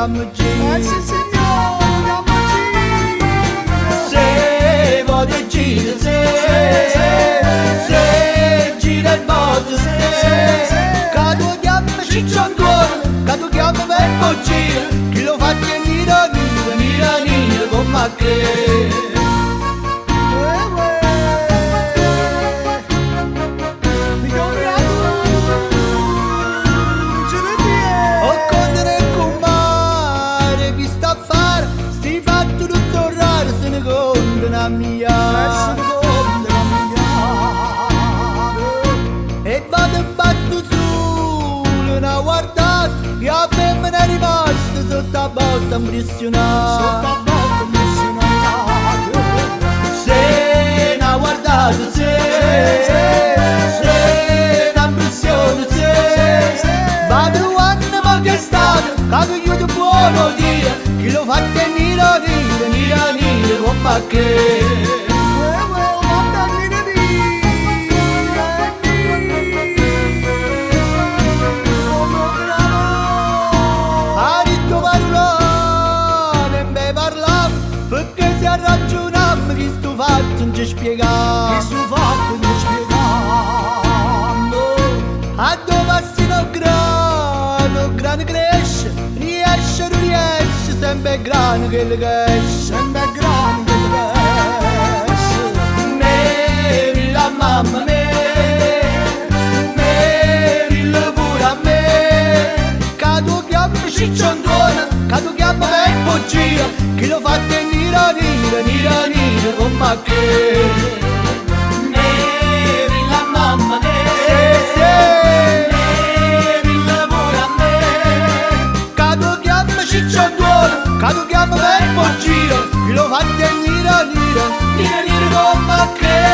sì signore, andiamo a giro. Se voglio gira, se gira il mondo, se cado chiama cicciondone, cado chiama per poggira, chi lo fa che nira, come che. E vado in basso solo a guardare, e la femmina è rimasta sotto a botta impressionata. Se n'ha guardato, se n'ha impressione, vado quando ma che è stato, capo io ti buono dire, chi lo fa tenere, come che. Questo fatto non ci spiegavo, a dove si no grano cresce, riesce, non riesce, sempre grano che le cresce, Merilla mamma Merilla pure a me, cado chiama cicciondona, cado chiama per poggia, chi lo fa tenere, come che. Merilla mamma Merilla pure a me, cado chiama cicciondona, cado chiama per poggia, chi lo fa tenere, come che.